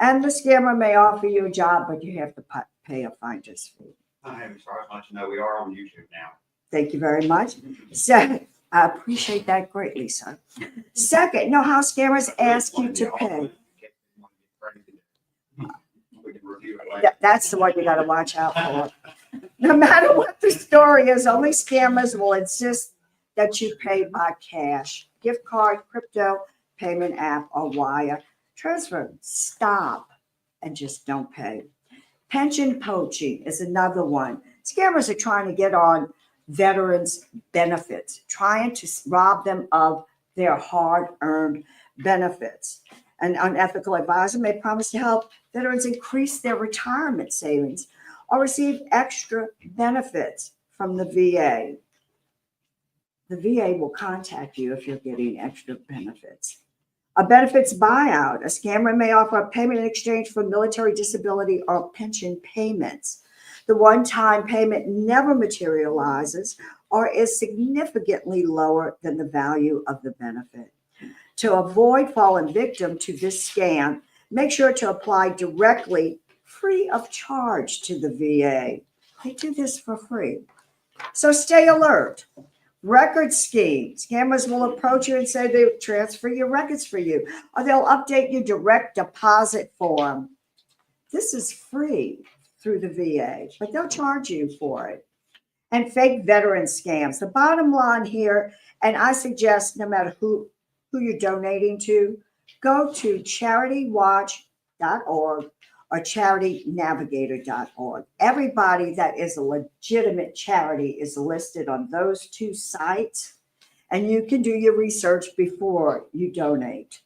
And the scammer may offer you a job, but you have to pay a finder's fee. I am sorry, I want you to know we are on YouTube now. Thank you very much. Second, I appreciate that greatly, sir. Second, know how scammers ask you to pay. We can review it later. That's the one you got to watch out for. No matter what the story is, only scammers will insist that you pay by cash, gift card, crypto, payment app, or wire transfer. Stop and just don't pay. Pension poaching is another one. Scammers are trying to get on veterans' benefits, trying to rob them of their hard-earned benefits. An unethical advisor may promise to help veterans increase their retirement savings or receive extra benefits from the VA. The VA will contact you if you're getting extra benefits. A benefits buyout. A scammer may offer a payment in exchange for military disability or pension payments. The one-time payment never materializes or is significantly lower than the value of the benefit. To avoid falling victim to this scam, make sure to apply directly, free of charge, to the VA. They do this for free. So stay alert. Record scheme. Scammers will approach you and say they transfer your records for you, or they'll update your direct deposit form. This is free through the VA, but they'll charge you for it. And fake veteran scams. The bottom line here, and I suggest no matter who you're donating to, go to CharityWatch.org or CharityNavigator.org. Everybody that is a legitimate charity is listed on those two sites, and you can do your research before you donate.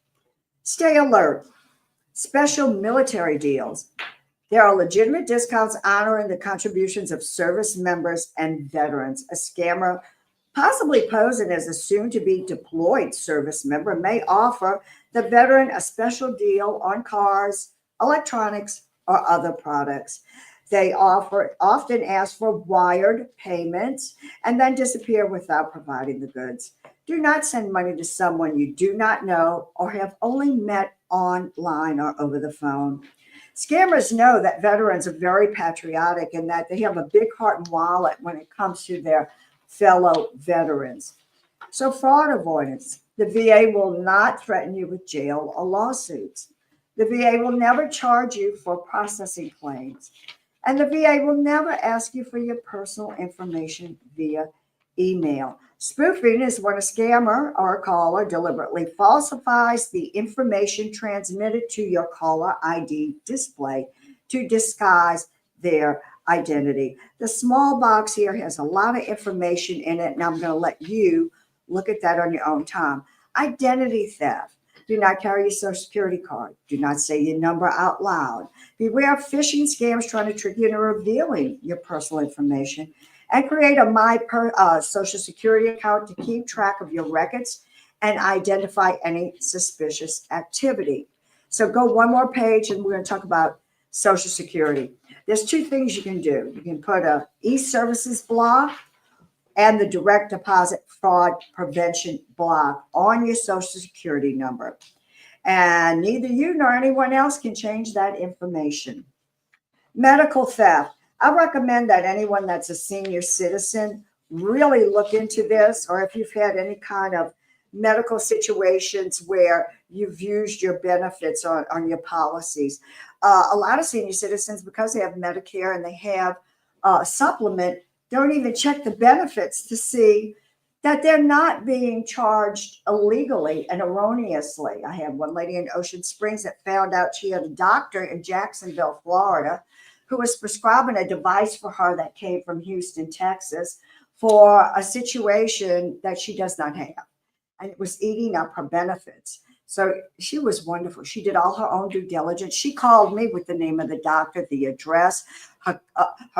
Stay alert. Special military deals. There are legitimate discounts honoring the contributions of service members and veterans. A scammer, possibly posing as a soon-to-be deployed service member, may offer the veteran a special deal on cars, electronics, or other products. They often ask for wired payments and then disappear without providing the goods. Do not send money to someone you do not know or have only met online or over the phone. Scammers know that veterans are very patriotic and that they have a big heart and wallet when it comes to their fellow veterans. So fraud avoidance. The VA will not threaten you with jail or lawsuits. The VA will never charge you for processing claims. And the VA will never ask you for your personal information via email. Spoofing is when a scammer or a caller deliberately falsifies the information transmitted to your caller ID display to disguise their identity. The small box here has a lot of information in it, and I'm going to let you look at that on your own time. Identity theft. Do not carry your social security card. Do not say your number out loud. Beware of phishing scams trying to trick you into revealing your personal information. And create a My Social Security account to keep track of your records and identify any suspicious activity. So go one more page and we're going to talk about Social Security. There's two things you can do. You can put a e-services block and the direct deposit fraud prevention block on your Social Security number. And neither you nor anyone else can change that information. Medical theft. I recommend that anyone that's a senior citizen really look into this, or if you've had any kind of medical situations where you've used your benefits on your policies. A lot of senior citizens, because they have Medicare and they have a supplement, don't even check the benefits to see that they're not being charged illegally and erroneously. I had one lady in Ocean Springs that found out she had a doctor in Jacksonville, Florida, who was prescribing a device for her that came from Houston, Texas, for a situation that she does not have. And it was eating up her benefits. So she was wonderful. She did all her own due diligence. She called me with the name of the doctor, the address, her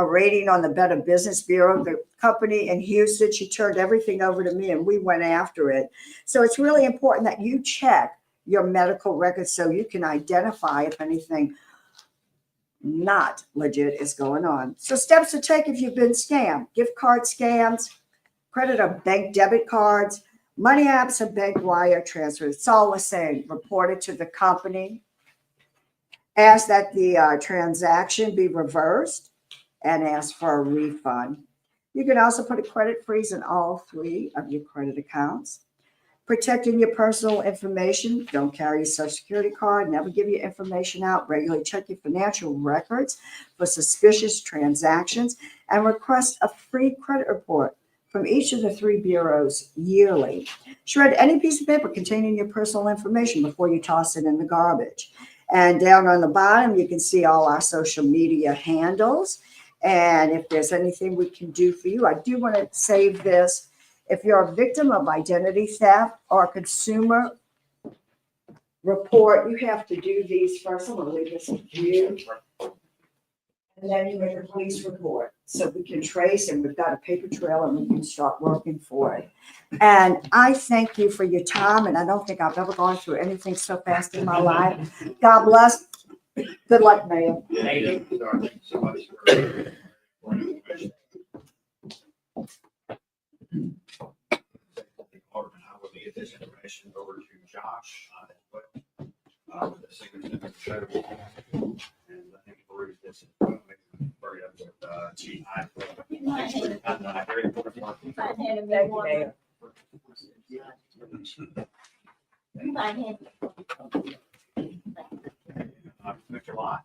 rating on the Better Business Bureau, the company in Houston. She turned everything over to me and we went after it. So it's really important that you check your medical records so you can identify if anything not legit is going on. So steps to take if you've been scammed: gift card scams, credit or bank debit cards, money apps, and bank wire transfers. It's all the same. Report it to the company. Ask that the transaction be reversed and ask for a refund. You can also put a credit freeze in all 3 of your credit accounts. Protecting your personal information. Don't carry your social security card. Never give your information out. Regularly check your financial records for suspicious transactions and request a free credit report from each of the 3 bureaus yearly. Shred any piece of paper containing your personal information before you toss it in the garbage. And down on the bottom, you can see all our social media handles. And if there's anything we can do for you, I do want to save this. If you're a victim of identity theft or consumer report, you have to do these first. I'm going to leave this with you. And then you make a police report so we can trace, and we've got a paper trail and we can start working for it. And I thank you for your time. And I don't think I've ever gone through anything so fast in my life. God bless. Good luck, Mayor. Thank you. Thank you so much for information. Alderman, I will get this information over to Josh, with the signature of the show. And I think Bruce, this is, hurry up with, Chief Hyde. Very important part. Thank you, Mayor. Mr. Lott.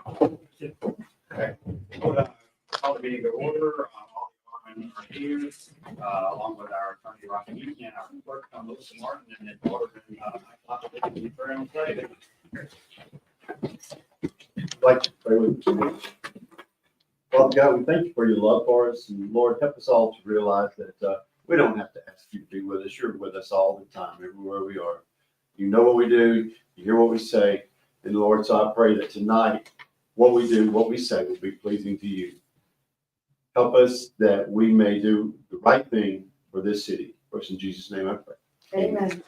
Okay. Call the meeting to order. All the aldermen are here, along with our attorney, Rocky Eaton, and our clerk, Melissa Martin, and then Alderman, Mike Lott, will be very on play. Like to pray with you. Father God, we thank you for your love for us, and Lord, help us all to realize that we don't have to ask you to be with us. You're with us all the time, everywhere we are. You know what we do, you hear what we say, and Lord, so I pray that tonight, what we do, what we say will be pleasing to you. Help us that we may do the right thing for this city. First, in Jesus' name I pray. Amen.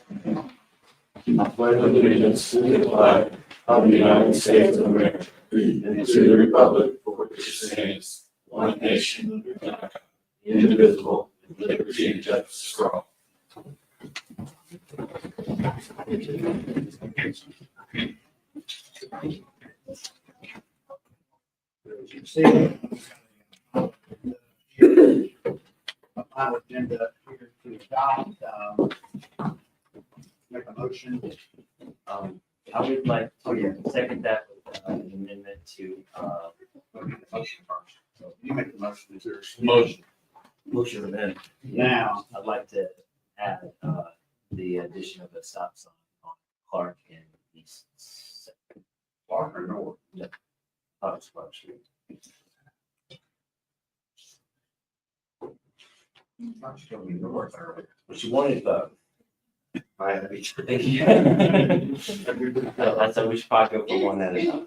I pledge allegiance to the flag of the United States of America and to the republic for which it stands, one nation, under God, indivisible, with liberty and justice for all. As you see, a final agenda here to adopt, make a motion. I would like Oh, yeah. to second that with an amendment to, Motion first. So you make the motion, is there? motion amendment. Now, I'd like to add, the addition of a stop sign on Clark and East Clark or North? Clark Street. Clark's gonna be North earlier. But you wanted both. I have each. Thank you. I said we should probably go for one at a time.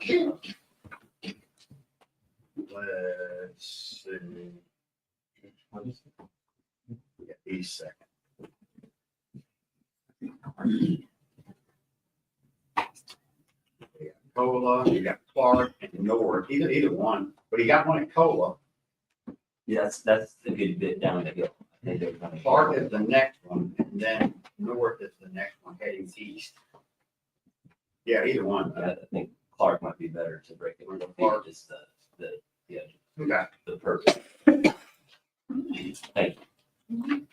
Let's see. We got East second. You got Cola, you got Clark and North, either one, but you got one at Cola. Yeah, that's a good bit down the hill. I think they're gonna- Clark is the next one, and then North is the next one heading east. Yeah, either one. I think Clark might be better to break it. Clark. Just the Okay. purpose. Thank you.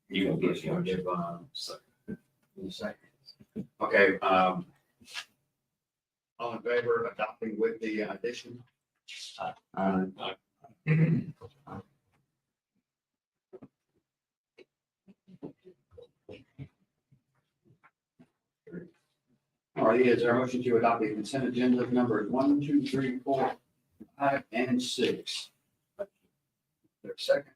You can give yours. Give, second. Okay, all in favor of adopting with the addition? All right, is there a motion to adopt the consent agenda numbers 1, 2, 3, 4, 5, and 6? There's a second.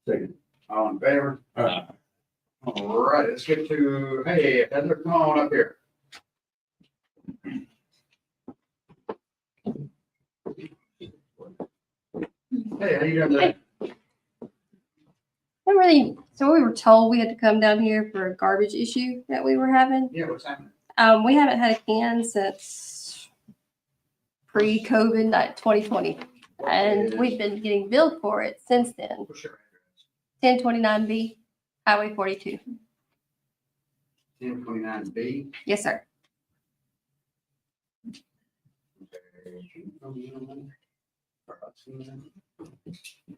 Second. All in favor? All right, let's get to, hey, Heather, come on up here. Hey, how you doing today? Not really. So we were told we had to come down here for a garbage issue that we were having. Yeah, what's happening? We haven't had a can since pre-COVID, not 2020, and we've been getting billed for it since then. For sure. 1029B, Highway 42. 1029B. Yes, sir.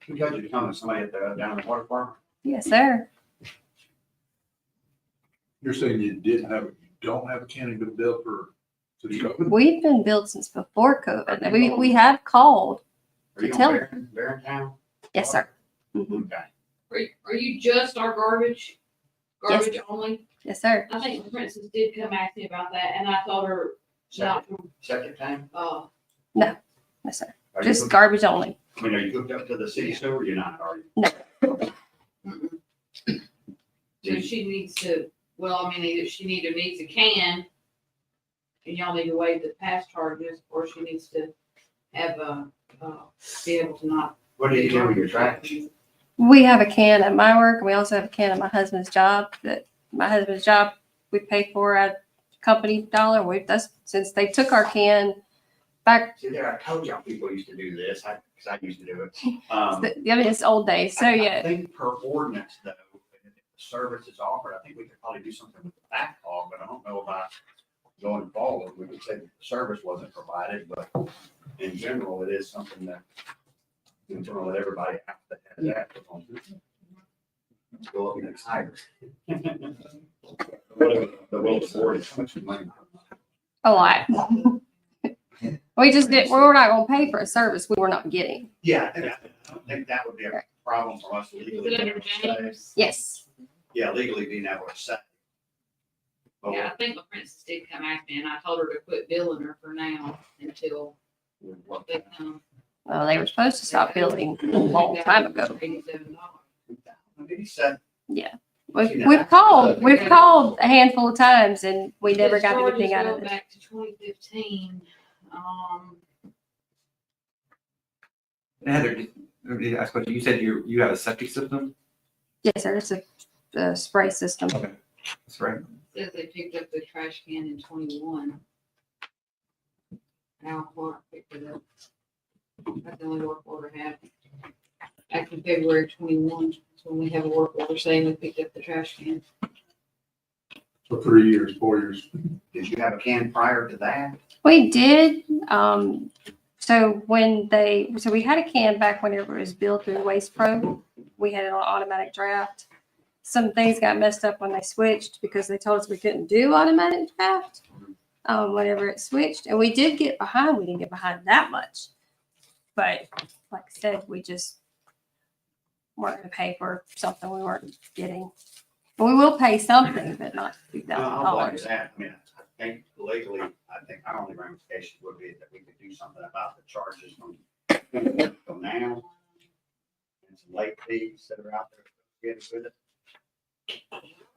You guys are becoming somebody at the, down in the water department? Yes, sir. You're saying you don't have a county bill bill for city COVID? We've been billed since before COVID. We have called. Are you Tell on me. Barron Town? Yes, sir. Mhm. Okay. Are you just our garbage? Yes. Garbage only? Yes, sir. I think Princess did come ask me about that and I told her not, Second time? Yes, sir. Are you Just hooked- garbage only. I mean, are you hooked up to the city sewer? You're not, are you? so she needs to, well, I mean, either she needs a can and y'all need to waive the past charges, or she needs to have be able to not. What do you do with your trash? We have a can at my work, and we also have a can at my husband's job. That my husband's job we pay for at company dollar. That's since they took our can back. See there, I told y'all people used to do this, because I used to do it. I mean, it's old days. So I yeah, think per ordinance though, if the service is offered, I think we could probably do something with the backlog, but I don't know about going forward. We could say that the service wasn't provided, but in general, it is something that in general, that everybody has to have that. Go up next higher. The will board is how much money? a lot. We just did. We were not going to pay for a service we were not getting. Yeah, I don't think that would be a problem for us Is legally. it under James? Yes. Yeah, legally being able to say. But Yeah, I think the Princess did come ask me and I told her to quit billing her for now until what they come. Well, they were supposed to stop building a long time ago. $87. Maybe said, We've called a handful of times, and we never got anything out of Charges it. go back to 2015. Heather, let me ask a question. You said you have a septic system? Yes, sir. It's a spray system. Okay. That's right. Says they picked up the trash can in 21. Al Clark picked it up. That's the only work order had. Back in February 21, so when we have a work order saying we picked up the trash can. For 3 years, 4 years. did you have a can prior to that? We did. So we had a can back whenever it was built through Waste Pro. We had an automatic draft. Some things got messed up when they switched because they told us we couldn't do automatic draft whenever it switched. And we did get behind. We didn't get behind that much. But like I said, we just weren't going to pay for something we weren't getting. But we will pay something, but not I'll like $2,000. that. I mean, I think legally, I think our only ramification would be that we could do something about the charges from now. And some late fees that are out there get with it.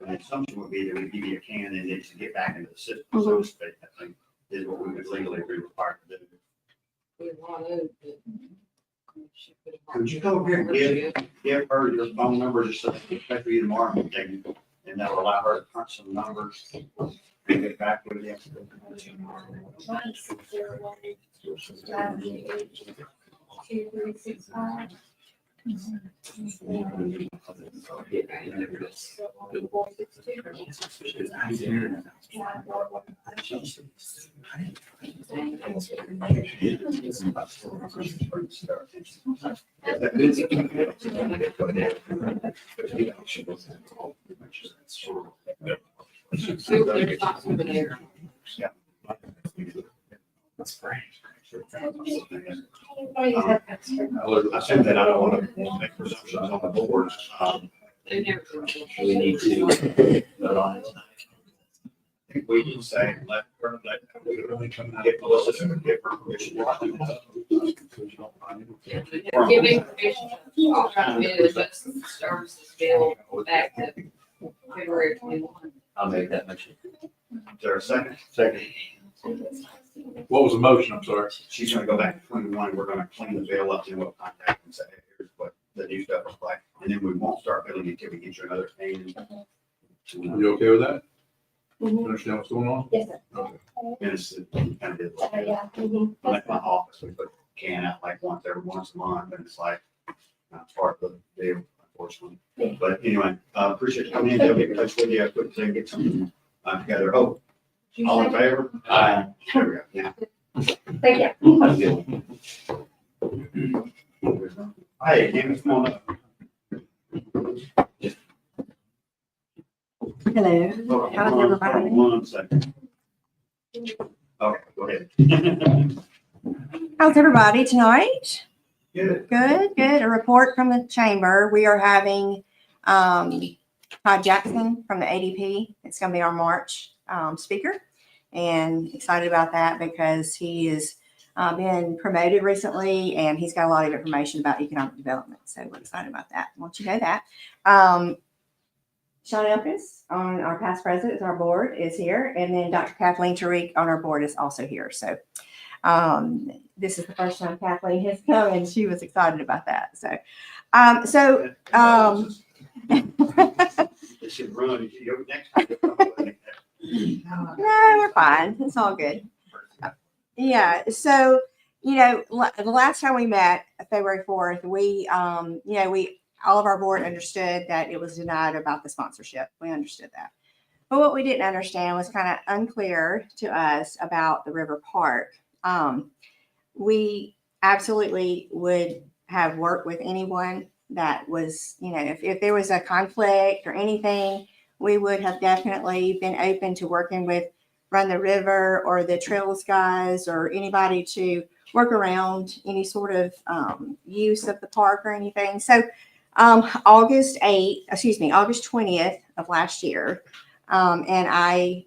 And the assumption would be that we give you a can and then to get back into the system, so to speak, I think is what we would legally be required to do. We want to, but. Could you come over here and give her your phone number just so they can check for you tomorrow and that will allow her to crunch some numbers and get back with you. There's not somebody there. I assume that I don't want to make presumptions on the board. They never. We need to vote on it tonight. I think we can say, let her, get Melissa, give her permission. Giving permission, I'll try to do the services bill back to February 21. I'll make that motion. Is there a second? Second. What was the motion? I'm sorry. She's gonna go back to 21, we're gonna clean the bill up, and we'll contact and say, hey, here's what the new stuff looks like, and then we won't start billing until we get you another can. Are you okay with that? Mhm. You understand what's going on? Yes, sir. And it's kind of did like my office, we put a can out like once a month, and it's like, not part of the deal, unfortunately. But anyway, appreciate you coming in, they'll get in touch with you, quick to get some Together, hope. All in favor? Aye. There we go. Yeah. Thank you. Have a good one. Hey, Kim, come on up. Hello. Hold How's on, everybody? 1 second. Okay, go ahead. How's everybody tonight? Good. Good, good. A report from the chamber. We are having Todd Jackson from the ADP. It's going to be our March speaker, and excited about that because he has been promoted recently and he's got a lot of information about economic development. So we're excited about that. I want you to know that. Sean Elkins, on our past president, our board, is here, and then Dr. Kathleen Tariq on our board is also here. So this is the first time Kathleen has come, and she was excited about that. So, It should run, you should go next. no, we're fine. It's all good. Yeah. So, the last time we met, February 4th, we all of our board understood that it was denied about the sponsorship. We understood that. But what we didn't understand was kind of unclear to us about the River Park. We absolutely would have worked with anyone that was, if there was a conflict or anything, we would have definitely been open to working with Run the River or the Trails guys or anybody to work around any sort of use of the park or anything. So August 20th of last year, and I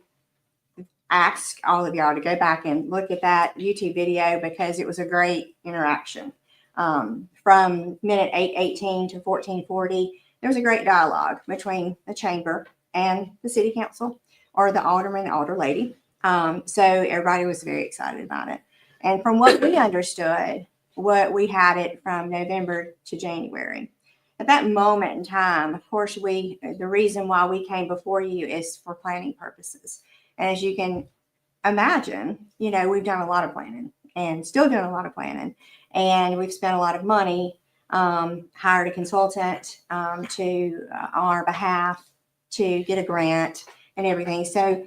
ask all of y'all to go back and look at that YouTube video because it was a great interaction. From minute 8:18 to 14:40, there was a great dialogue between the chamber and the city council or the alderman, alder lady. So everybody was very excited about it. And from what we understood, we had it from November to January. At that moment in time, of course, the reason why we came before you is for planning purposes. And as you can imagine, we've done a lot of planning and still doing a lot of planning. And we've spent a lot of money, hired a consultant on our behalf to get a grant and everything. So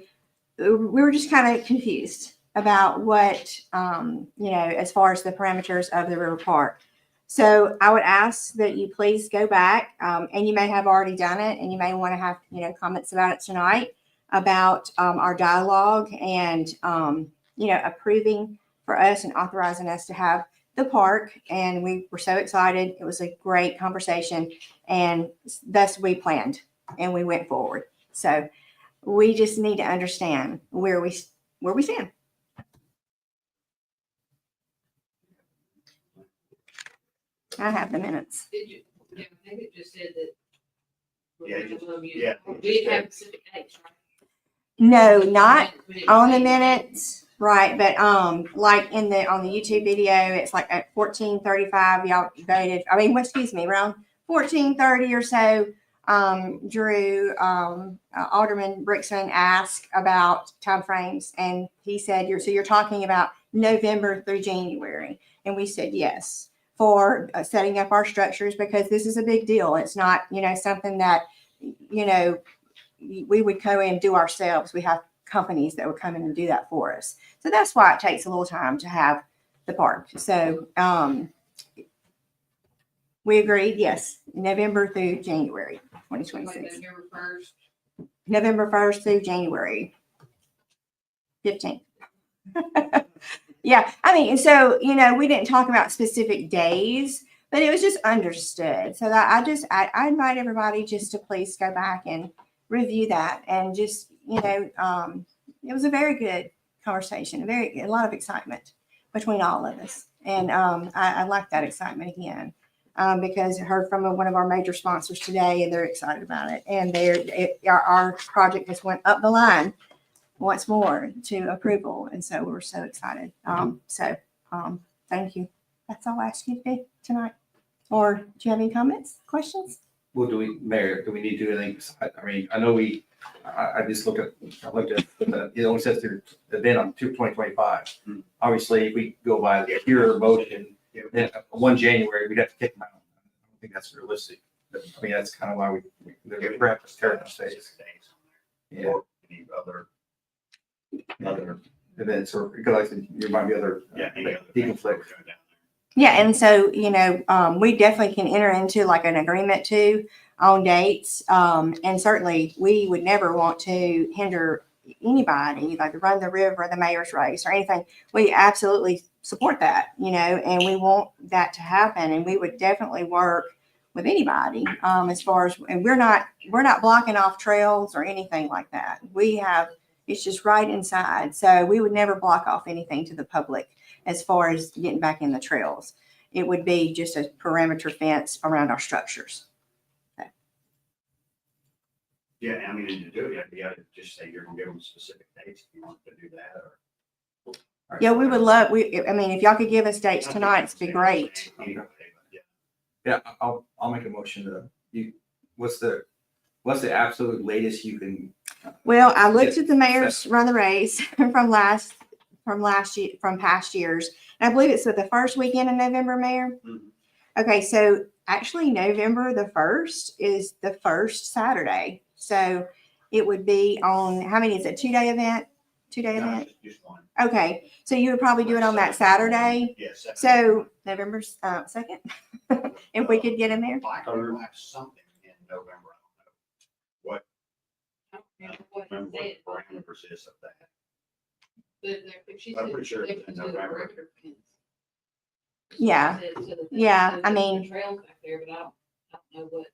we were just kind of confused about what, as far as the parameters of the River Park. So I would ask that you please go back, and you may have already done it, and you may want to have, comments about it tonight about our dialogue and, approving for us and authorizing us to have the park. And we were so excited. It was a great conversation, and thus we planned and we went forward. So we just need to understand where we stand. I have the minutes. Did you, yeah, I think it just said that. Yeah, Yeah. We didn't have specific dates, right? No, not We didn't on the say- minutes, right? But like on the YouTube video, it's like at 14:35, y'all voted. Around 14:30 or so, Drew, Alderman Brickson asked about timeframes, and he said, you're talking about November through January, and we said yes for setting up our structures because this is a big deal. It's not, something that, we would go in and do ourselves. We have companies that would come in and do that for us. So that's why it takes a little time to have the park. So we agreed, yes, November through January Like 2026. November 1st. November 1st through January 15th. Yeah, so, we didn't talk about specific days, but it was just understood. So that I invite everybody just to please go back and review that. And just, it was a very good conversation, a lot of excitement between all of us. And I like that excitement again because I heard from one of our major sponsors today, and they're excited about it. And our project just went up the line once more to approval. And so we're so excited. Thank you. That's all I ask you to do tonight. Or do you have any comments, questions? Well, Mayor, do we need to do anything? I know I looked at, it only says the event on 2025. Obviously, if we go by your motion, then 1 January, we'd have to kick them out. I don't think that's realistic. That's kind of why we perhaps tear it space. Yeah. Or any other other events, or, because like I said, there might be other. Yeah, any other things that we're Deconflict. doing down Yeah, and so, we definitely can enter into like an agreement too on dates. And certainly we would never want to hinder anybody, like run the river, the mayor's race or anything. We absolutely support that, and we want that to happen. And we would definitely work with anybody, as far as, and we're not blocking off trails or anything like that. It's just right inside. So we would never block off anything to the public as far as getting back in the trails. It would be just a perimeter fence around our structures. there. Yeah, I mean, and to do it, you gotta just say you're gonna give them specific dates if you want to do that, or. Yeah, we would love, if y'all could give us dates tonight, it'd be great. Yeah. Yeah, I'll make a motion to, what's the absolute latest you can? Well, I looked at the mayor's run the race from past years. And I believe it's with the first weekend in November, Mayor. Mhm. Okay, so actually November the 1st is the first Saturday. So it would be on, how many is it? 2-day event? 2-day No, event? just one. Okay, so you would probably do it on that Saturday. Yes. So November 2nd, if we could get in there. Black something in November, I don't know. I don't remember what Remember he what said. the parameters is of that. But she I'm said pretty sure they it's in could do the November. perimeter fence. Yeah. She said to the- Yeah, to I the mean- Trails back there, but I don't know what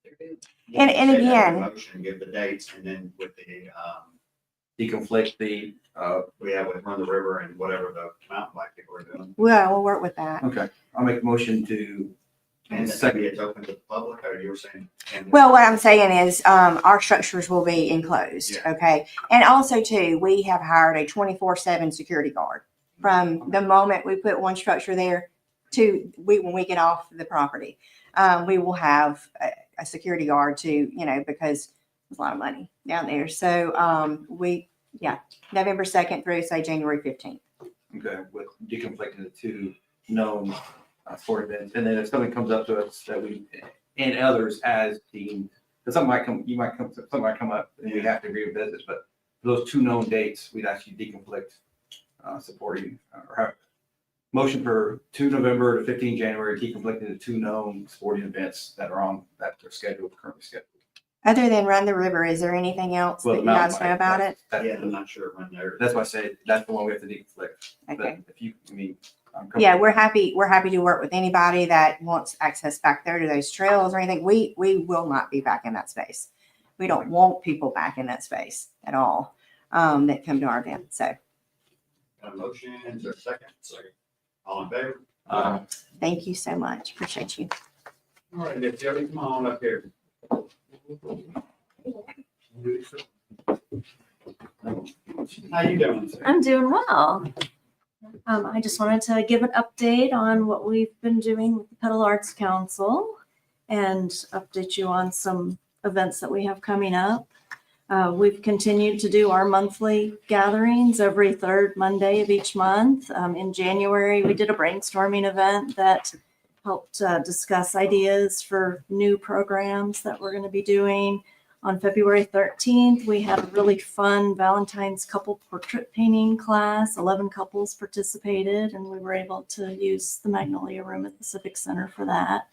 they're doing. And Say that in again- Motion, give the dates, and then with the, Deconflict the, we have with Run the River and whatever the mountain bike that we're doing. Well, we'll work with that. okay, I'll make a motion to, And And second, it's open to the public, or you were saying? and- Well, what I'm saying is, our structures will be enclosed, Yeah. okay? And also too, we have hired a 24/7 security guard from the moment we put one structure there to when we get off the property. We will have a security guard to, because there's a lot of money down there. So, November 2nd through say January 15th. okay, with deconflicting the two known sport events. And then if something comes up to us that we, and others as deemed, because something might come up and we have to agree with this, but for those two known dates, we'd actually deconflict supporting, or have motion for 2 November to 15 January, deconflicting the two known sporting events that are currently scheduled. Other than Run the River, is there anything else Well, that the you mountain guys know bike, about it? Yeah, I'm not sure when they're. That's why I say that's the one we have to deconflict. But Okay. if you, I'm Yeah, comfortable. we're happy to work with anybody that wants access back there to those trails or anything. We will not be back in that space. We don't want people back in that space at all, that come to our event. So Got a motion, is there a second? Second. All in favor? thank you so much. Appreciate you. All right, if Jody, come on up here. How you doing, sir? I'm doing well. I just wanted to give an update on what we've been doing with the Pedal Arts Council and update you on some events that we have coming up. We've continued to do our monthly gatherings every third Monday of each month. In January, we did a brainstorming event that helped discuss ideas for new programs that we're going to be doing. On February 13th, we had a really fun Valentine's couple portrait painting class. 11 couples participated, and we were able to use the Magnolia Room at the Civic Center for that.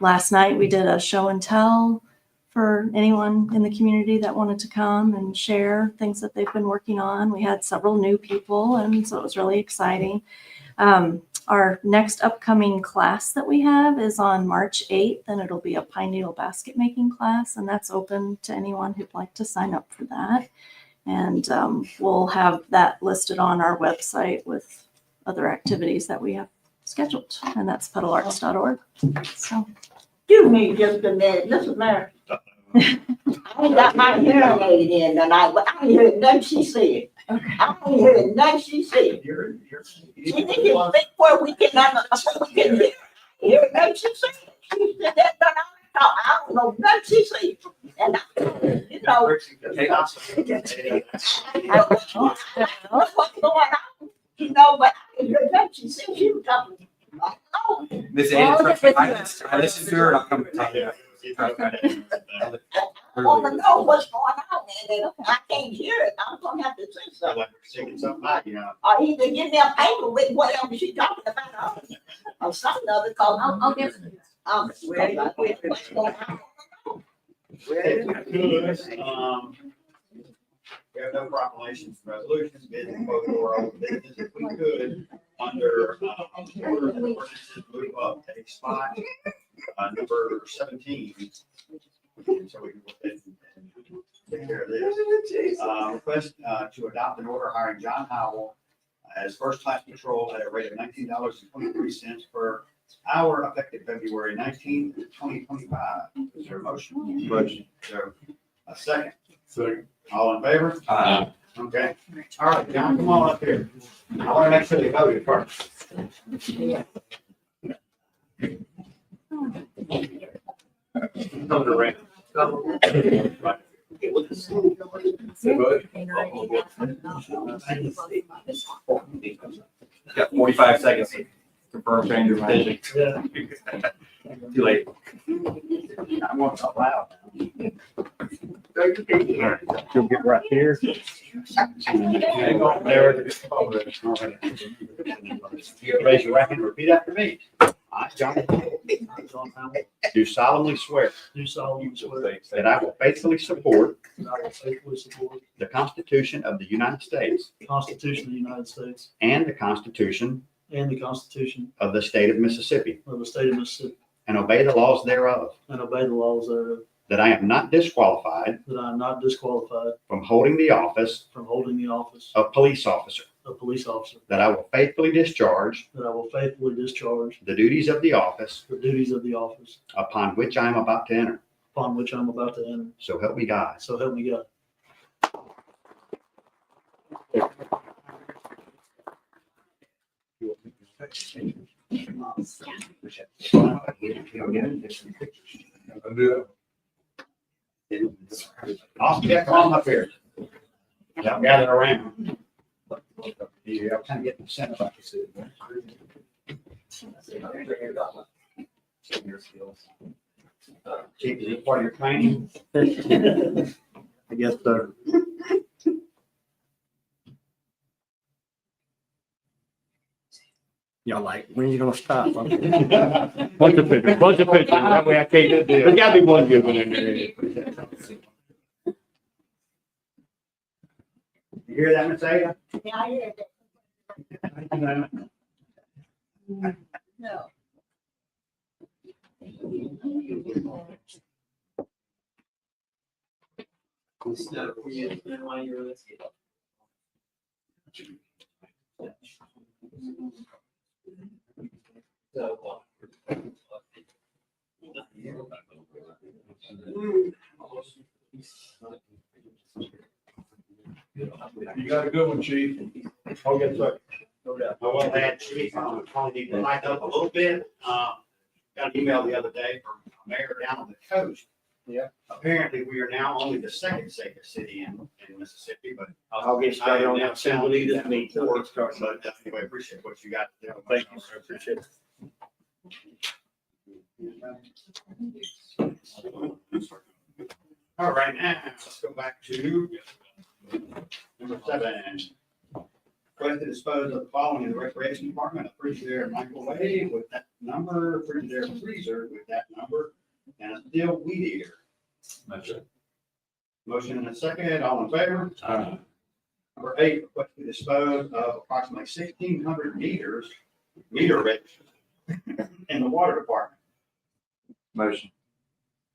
Last night, we did a show and tell for anyone in the community that wanted to come and share things that they've been working on. We had several new people, and so it was really exciting. Our next upcoming class that we have is on March 8th, and it'll be a pine needle basket making class, and that's open to anyone who'd like to sign up for that. And we'll have that listed on our website with other activities that we have scheduled, and that's pedalarts.org. So Excuse me just a minute, Mr. Mayor. I ain't got my hearing aid in tonight, but I ain't heard nothing she said. I ain't heard nothing she said. She need to speak where we can hear nothing she said. She said that, but I don't know nothing she said. And I, what's going on, but I ain't heard nothing she said. She was talking. Oh, Miss Well, Ada, if it's- I listened to her and I'll come and talk to you. I wanna know what's going on, and I can't hear it. I'm gonna have to say something. sticking something out, you know. Or either give me a paper with whatever she talking about, or something of it, cause. I'll get some. What's going on? We have no proclamations, resolutions, business, vote, or other business. If we could, under, order of ordinances, move up a spot, number 17. So we can go ahead and take care of this. Request, to adopt an order hiring John Howell as first-class patrol at a rate of $19.23 per hour effective February 19th, 2025. Is there a motion? Motion. Is there a second? Second. All in favor? Okay. All right, John, come on up here. I want to make sure they voted first. Come around. Got 45 seconds to confirm change your decision. Too late. I want to loud. You'll get right here. Hang on there. Raise your right hand and repeat after me. I, John Howell, do solemnly swear Do solemnly swear that I will faithfully support that I will faithfully support the Constitution of the United States the Constitution of the United States and the Constitution and the Constitution of the State of Mississippi, of the State of Mississippi, and obey the laws thereof, and obey the laws thereof, that I am not disqualified that I am not disqualified from holding the office from holding the office of police officer, of police officer, that I will faithfully discharge that I will faithfully discharge the duties of the office the duties of the office upon which I am about to enter. upon which I am about to enter. So help me God. So help me God. Austin, yeah, come on up here. Y'all gather around. Yeah, I'm kind of getting sent up. Chief, is it part of your training? I guess so. Y'all like, when you gonna stop? Bunch of pictures, that way I can't. There's gotta be one good one in there. You hear that, Miss Ada? Yeah, I hear that. No. You got a good one, chief. Oh, yes, sir. No doubt. I will add, Chief, probably need to lighten up a little bit. Got an email the other day from a mayor down on the coast. Yeah. Apparently, we are now only the second safest city in Mississippi, but. I'll get started on that soon. But I'll get started. anyway, appreciate what you got to do. Thank you, sir. Appreciate it. All right, now, let's go back to number 7. Request to dispose of the following in the recreation department: a Frigidaire microwave with that number, a Frigidaire freezer with that number, and a steel weed eater. Motion and a second, all in favor? Number 8, request to dispose of approximately 1,600 meter registers in the water department. Motion.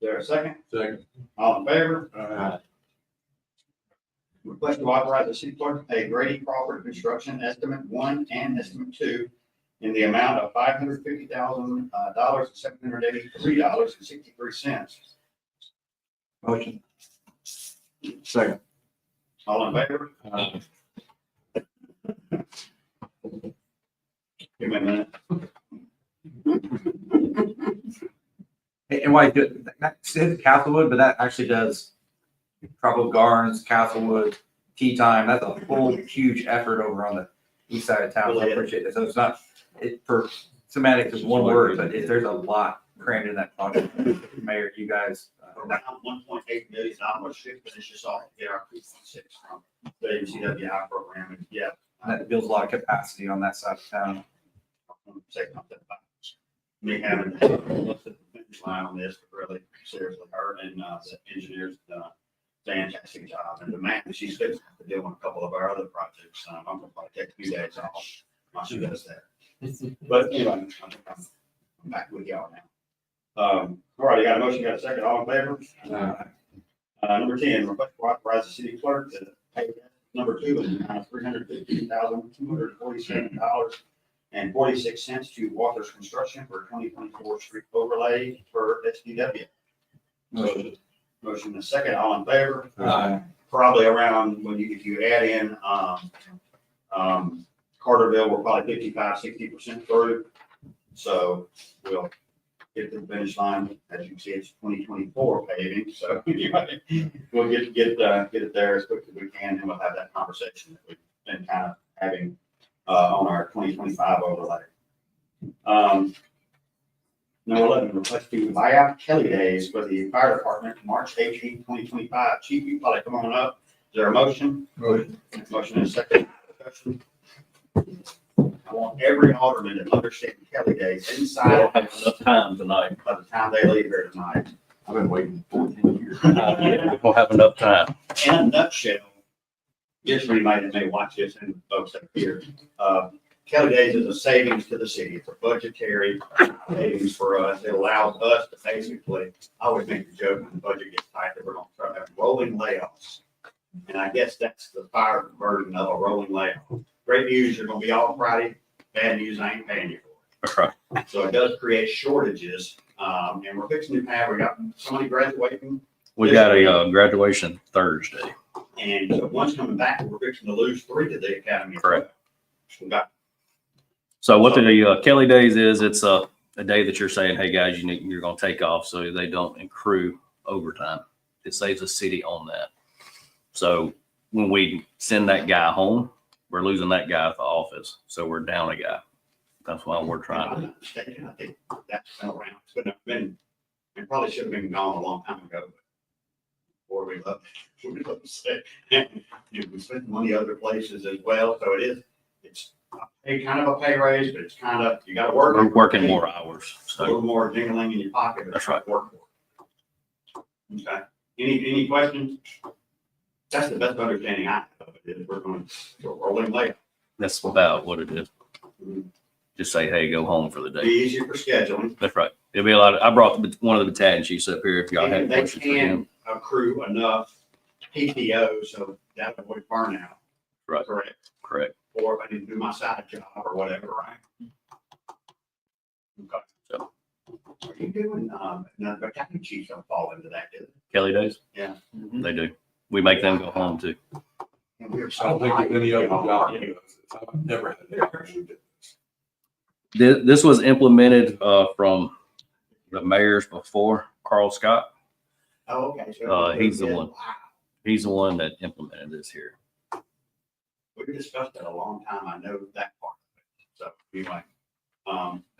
Is there a second? Second. All in favor? Request to authorize the city clerk to pay Grady Crawford Construction Estimate 1 and Estimate 2 in the amount of $550,000, $783.63. Motion. Second. All in favor? Give me a minute. And why good, that says Castlewood, but that actually does Tropical Gardens, Castlewood, Tea Time. That's a whole huge effort over on the east side of town. So I appreciate it. So it's not, it for semantics is one word, but there's a lot crammed in that project. Mayor, you guys, Around $1.8 million should finish us off, get our 2.6 from the MCWI program, and yeah. that builds a lot of capacity on that side of town. Say something about me having looked at the finish line on this, but really seriously, her and the engineers done a fantastic job. And the man, she's fixing to do on a couple of our other projects. I'm gonna probably take a few days off while she does that. But anyway, I'm back with y'all now. All right, you got a motion, got a second, all in favor? Number 10, request to authorize the city clerk to pay number 2 in the amount of $315,247.46 to Walters Construction for 2024 street overlay for SDW. Motion and second, all in favor? Probably around, if you add in, Carterville, we're probably 55-60% through. So we'll get to the finish line. As you can see, it's 2024 paving, so anyway, we'll get it there as quick as we can, and we'll have that conversation that we've been kind of having on our 2025 overlay. Number 11, request to buy out Kelly Days for the fire department, March 18, 2025. Chief, you probably come on up. Is there a motion? Motion and a second. Discussion. I want every alderman to understand Kelly Days inside have enough time tonight. by the time they leave here tonight. I've been waiting 14 years. We don't have enough time. In a nutshell, just for anybody that may watch this and folks up here, Kelly Days is a savings to the city. It's a budgetary savings for us. It allows us to basically, I always make the joke when the budget gets tight that we're going to start having rolling layoffs. And I guess that's the fire burden of a rolling layoff. Great news, you're going to be off Friday. Bad news, I ain't paying you for it. That's right. So it does create shortages, and we're fixing to have, we got somebody graduating, We got a graduation Thursday. and so one's coming back, we're fixing to lose 3 to the academy. Correct. We got, So what the Kelly Days is, it's a day that you're saying, hey, guys, you're going to take off so they don't accrue overtime. It saves the city on that. So when we send that guy home, we're losing that guy at the office. So we're down a guy. That's why we're trying to. I think that's been around, it's been, it probably should have been gone a long time ago. Or we love to say, we spend money other places as well, so it's kind of a pay raise, but it's kind of, you gotta work. We're working more hours. A So little more jingling in your pocket. but That's right. Work for it. Okay, any questions? That's the best understanding I have of it, is we're going to rolling layoff. that's about what it is. Just say, hey, go home for the Be day. easier for scheduling. That's right. It'll be a lot. I brought one of the battalion chiefs up here if y'all And have they questions for him. can accrue enough PTO, so that would avoid burnout. Right. Correct. Correct. Or if I need to do my side job or whatever, right? Okay. So. Are you doing, none of the battalion chiefs don't fall into that, do Kelly Days? Yeah. They do. We make them go home too. they? And we're I so don't think light, any other you know, job does it. I've never had that. This was implemented from the mayors before Carl Scott. Oh, okay. So He's the yeah, one. wow. He's the one that implemented this here. We discussed that a long time. I know that part of it. So anyway,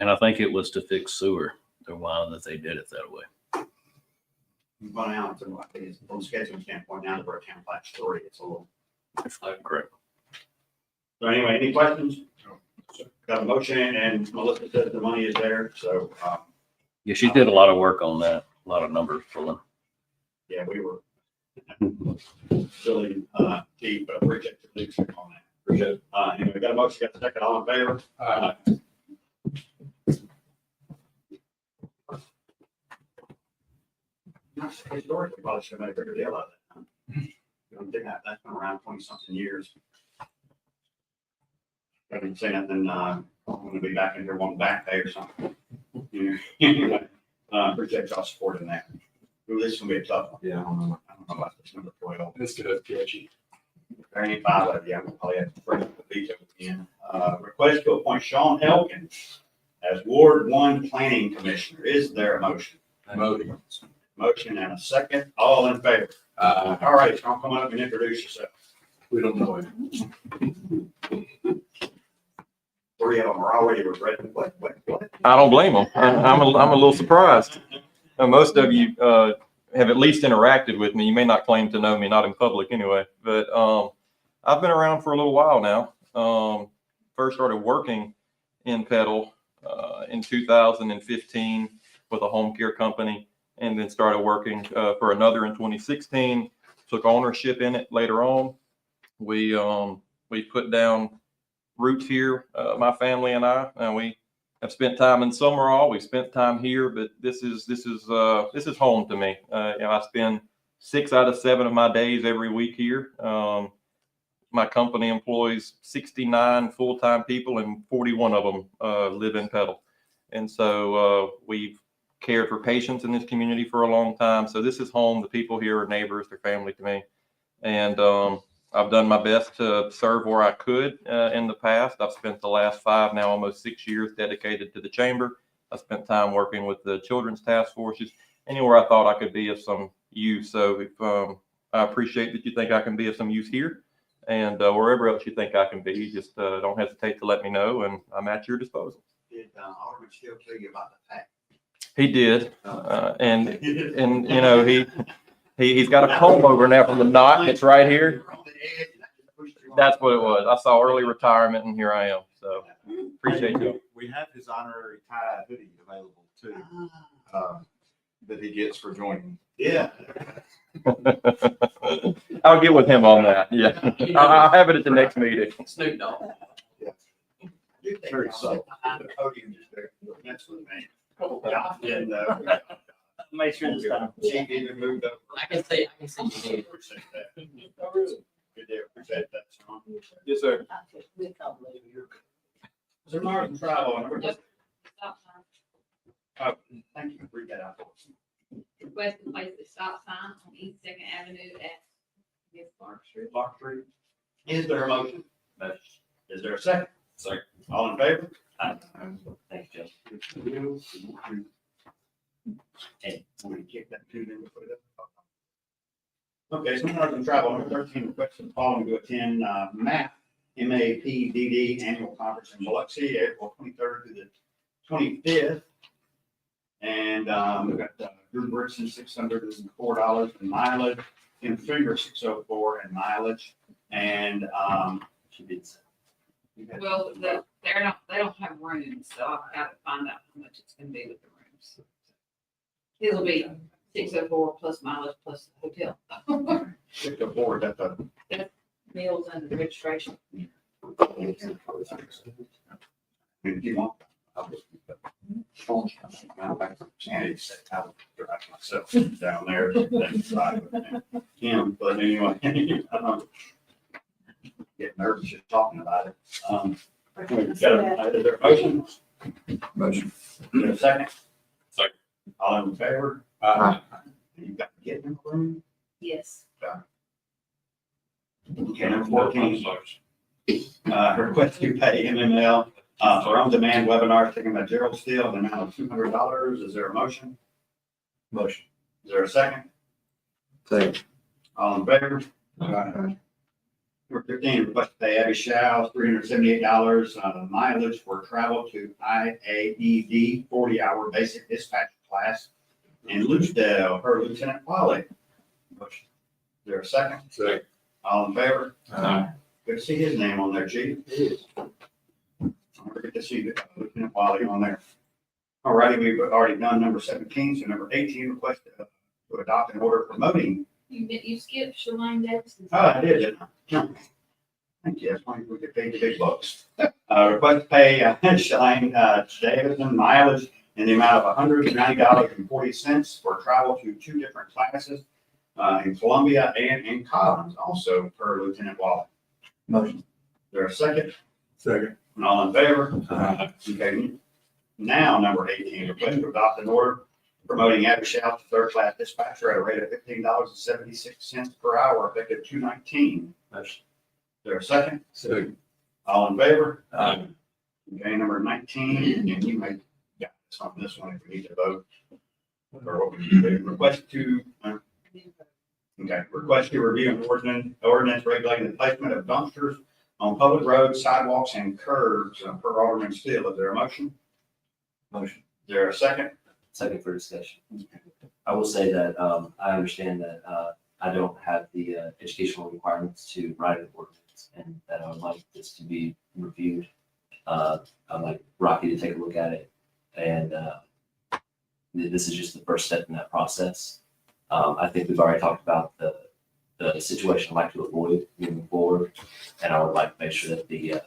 And I think it was to fix sewer. The while that they did it that way. but now it's, I think it's from a scheduling standpoint, now that we're at town plat story, it's a little. That's correct. So anyway, any questions? Got a motion and Melissa said the money is there. So, Yeah, she did a lot of work on that. A lot of numbers pulling. yeah, we were really, deep, but I appreciate the leadership on that. Appreciate it. Anyway, got a motion, got a second, all in favor? Historically, probably should have made a bigger deal out of that. You don't think that, that's been around 20-something years. I didn't say nothing, I'm gonna be back in here wanting back pay or something. Anyway, appreciate y'all supporting that. Ooh, this is gonna be a tough one. Yeah, I don't know. I don't know about this number 12. It's good, catchy. There ain't 5 of you, I'm gonna probably have to bring up the veto again. Request to appoint Sean Elkins as Ward 1 Planning Commissioner. Is there a motion? Motion. Motion and a second, all in favor? All right, Sean, come up and introduce yourself. We don't know it. three of them are already regretting, what? I don't blame them. I'm a little surprised. Most of you have at least interacted with me. You may not claim to know me, not in public anyway, but I've been around for a little while now. First started working in Petal in 2015 with a home care company, and then started working for another in 2016. Took ownership in it later on. We put down roots here, my family and I, and we have spent time in Summerall. We've spent time here, but this is home to me. I spend 6 out of 7 of my days every week here. My company employs 69 full-time people, and 41 of them live in Petal. And so we've cared for patients in this community for a long time. So this is home. The people here are neighbors, they're family to me. And I've done my best to serve where I could in the past. I've spent the last 5, now almost 6 years dedicated to the chamber. I spent time working with the children's task forces, anywhere I thought I could be of some use. So if, I appreciate that you think I can be of some use here, and wherever else you think I can be, just don't hesitate to let me know, and I'm at your disposal. Did Alderman Shield tell you about the fact? He did, and you know, he's got a comb over now from the knot. It's right here. That's what it was. I saw early retirement, and here I am. So appreciate you. We have his honorary tie hoodie available too, that he gets for joining. Yeah. I'll get with him on that. Yeah, I'll have it at the next meeting. Snoop Dogg. Very subtle. Behind the podium, just there. That's what I mean. And, Make sure this time. she even moved over. I can see you did. Appreciate that. Good deal. Appreciate that, Sean. Yes, sir. Mr. Martin, travel. Stop sign. Thank you. Read that out for us. Request to place the stop sign on East Second Avenue at Clark Street. Clark Street. Is there a motion? Motion. Is there a second? Second. All in favor? Thanks, Joe. Hey, I'm gonna kick that tune in before that. Okay, so Martin Travel, number 13, request the following to attend MAP, MAPDD Annual Conference in Biloxi, April 23rd to the 25th. And we've got Drew Brickson, $604 in mileage, Tim Finger, $604 in mileage, and She did say. Well, they don't have rooms, so I've got to find out how much it's gonna be with the rooms. It'll be 604 plus mileage plus hotel. 604, that's a. Meals and the registration. If you want. I'll just keep that. Sandy said I would drive myself down there. That's right with him, but anyway. Get nervous just talking about it. Is there a motion? Motion. Is there a second? Second. All in favor? You got to get in the room? Yes. Okay, number 14. Request to pay MML for on-demand webinars taken by Gerald Steele, the amount of $200. Is there a motion? Motion. Is there a second? Second. All in favor? Number 15, request to pay Abby Shao $378 mileage for travel to IAED 40-hour basic dispatch class in Lucedale, her Lieutenant Polly. Motion. Is there a second? Second. All in favor? Good to see his name on there, Chief. It is. Good to see Lieutenant Wiley on there. All righty, we've already done number 17, so number 18, request to adopt an order promoting. You skipped Shalane Davidson. Oh, I did, didn't I? Yeah. Thank you, that's why we get paid the big bucks. Request to pay Shalane Davidson mileage in the amount of $190.40 for travel to 2 different classes in Columbia and in Collins, also per Lieutenant Wiley. Motion. Is there a second? Second. And all in favor? Okay. Now, number 18, request to adopt an order promoting Abby Shao to 3rd class dispatcher at a rate of $15.76 per hour, effective 2/19. Is there a second? Second. All in favor? Okay, number 19, and you may, yeah, it's on this one if we need to vote. Or what we need to do. Request to review an ordinance regulating the placement of dumpsters on public roads, sidewalks, and curbs, per Alderman Steele. Is there a motion? Motion. Is there a second? Second for discussion. I will say that, I understand that, I don't have the educational requirements to write an ordinance, and that I would like this to be reviewed. I'd like Rocky to take a look at it, and this is just the first step in that process. I think we've already talked about the situation I'd like to avoid moving forward, and I would like to make sure that the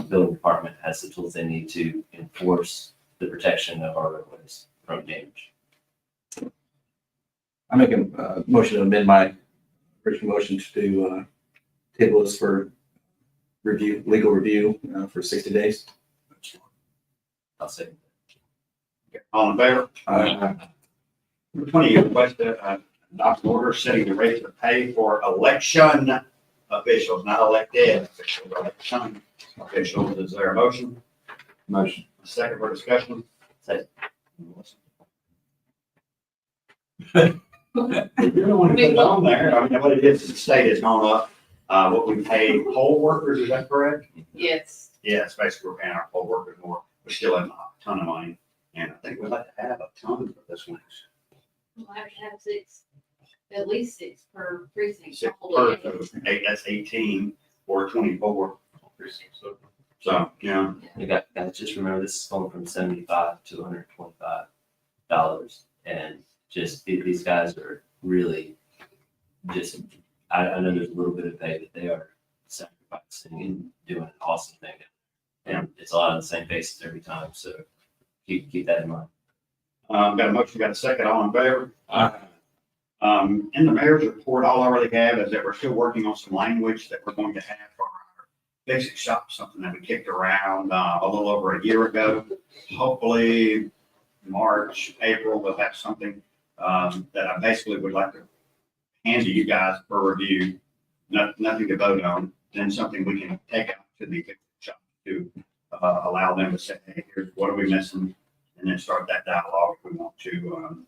building department has the tools they need to enforce the protection of our roadways from damage. I make a motion to amend my original motion to table this for review, legal review for 60 days. I'll say. All in favor? Number 20, you requested adopt an order setting the rate of pay for election officials, not elected officials, election officials. Is there a motion? Motion. A second for discussion? Second. If you're the one who put it on there, I mean, what it is, the state has gone up, what we pay poll workers, is that correct? Yes. Yes, basically we're paying our poll workers more, we're still in a ton of money, and I think we'd like to have a ton for this one. We'll have to have six, at least six per precinct. Six per, so that's 18 or 24. So, yeah, You got, just remember, this is going from $75 to $125, and just these guys are really just. I know there's a little bit of pay, but they are sacrificing and doing an awesome thing, and it's a lot of the same faces every time. So keep that in mind. got a motion, got a second, all in favor? In the mayor's report, all I really have is that we're still working on some language that we're going to have for our basic shop, something that we kicked around a little over a year ago. Hopefully, March, April, we'll have something that I basically would like to hand to you guys for review. Nothing to vote on, then something we can take out to the shop to allow them to say, hey, here's what are we missing, and then start that dialogue if we want to.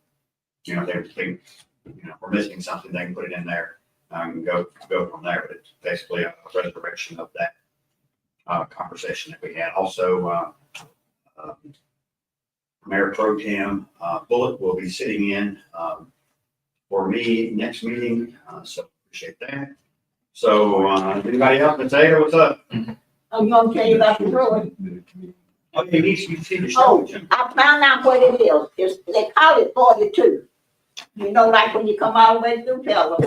They if we're missing something, they can put it in there and go from there. But it's basically a resurrection of that conversation that we had. Also, Mayor Pro Tem Bullock will be sitting in for me next meeting, so appreciate that. So, anybody else? Potato, what's up? I'm gonna tell you about the road. Oh, you need to see the show. Oh, I found out what it is. They call it 42. You know, like when you come all the way through Pelham,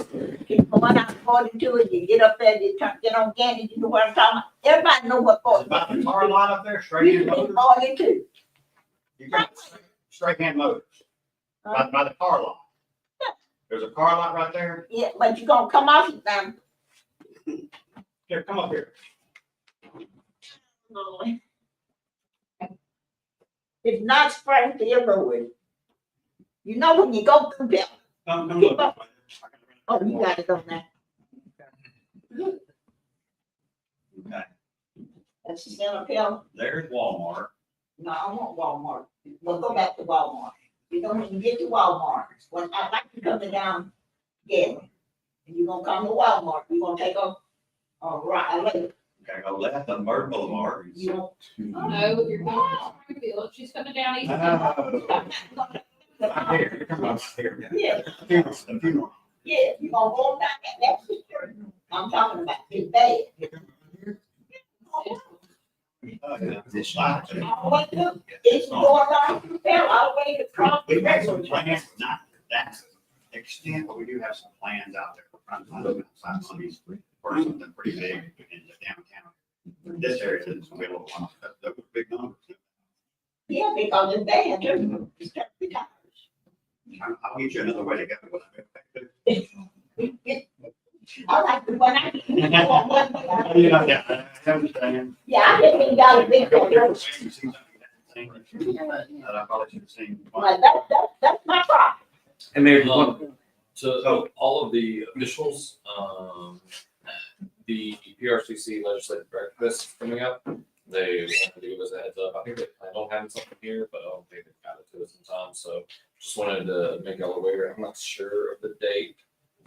you come on out 42 and you get up there, you get on Gandy, you know what I'm talking about? Everybody know what 42 About the car lot up there, straight hand motors. 42. You got straight hand motors by the car lot. There's a car lot right there. Yeah, but you gonna come off it now. Here, come up here. It's not Springfield Road. You know when you go through Pelham. Come look. Oh, you got it on there. Okay, That's the center of Pelham. there's Walmart. No, I want Walmart. We'll go back to Walmart. You know, when you get to Walmart, when I like you coming down Gateway, and you're gonna come to Walmart, you're gonna take a right, a left. Okay, go left on Bird Boulevard. You Oh, no, you're going to Springfield. She's coming down east. Right here, you're coming up here. Yeah, The funeral. yeah, you gonna go down that, that's the church. I'm talking about this bad. Oh, yeah. All the way through, it's going down through Pelham, all the way across the We have some road. plans, not that extent, but we do have some plans out there for front outside Mondays for something pretty big in the downtown. This area is gonna be a little, those big numbers. Yeah, because it's bad too. It's got the tires. I'll get you another way to go. when I get back. I like the one I. Yeah, I understand. Yeah, I just ain't got a big one. That I probably should have seen. Well, that's my problem. And Mayor, just one, So all of the officials, the PRCC legislative breakfast is coming up. They wanted to give us a heads up. I think they plan on having something here, but I don't think they've got it to us in time. So just wanted to make y'all aware. I'm not sure of the date.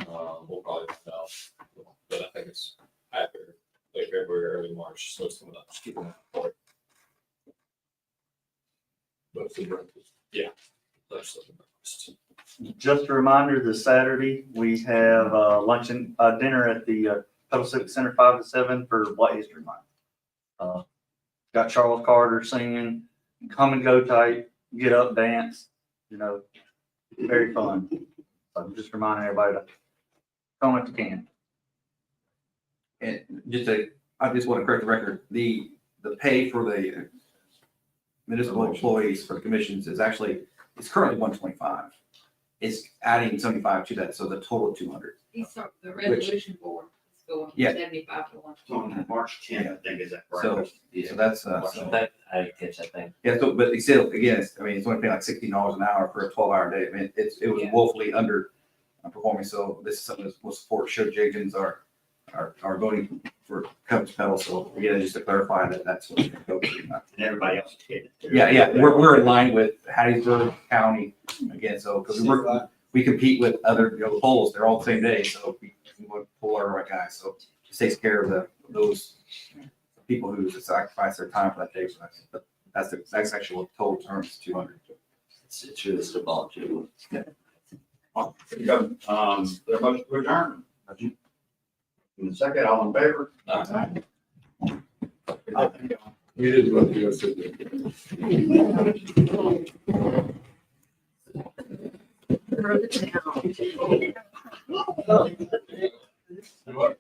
We'll probably find out, but I think it's after late February, early March, so it's coming up. Just keep an eye out for it. Yeah. Legislative breakfast. Just a reminder, this Saturday, we have luncheon, dinner at the Pedal Civic Center 5 to 7 for Black History Month. Got Charles Carter singing, come and go type, get up, dance, very fun. So I'm just reminding everybody to come if you can. And I just want to correct the record, the pay for the municipal employees for the commissions is actually, it's currently 125. It's adding 75 to that, so the total 200. The resolution board is going Yeah. 75 to 1. On March 10th, I think, is that So, correct? so that's, That, I didn't catch that thing. yeah, so, but still, again, it's only paying like $16 an hour for a 12-hour day. I mean, it was Yeah. woefully under performing, so this is something that will support. Show Jenkins are voting for Cubs Pedal, so again, just to clarify that that's what it's going to go to. And everybody else did it. Yeah, we're in line with Hattiesburg County again, so, because we compete with other, polls, they're all the same day, so we want to pull our right guys, so it takes care of those people who sacrifice their time for that day, so that's actually what total terms 200. It's really still volunteer. Oh, there you go. Their motion to adjourn. In a second, all in favor? We didn't want to go sit there. For the town. What?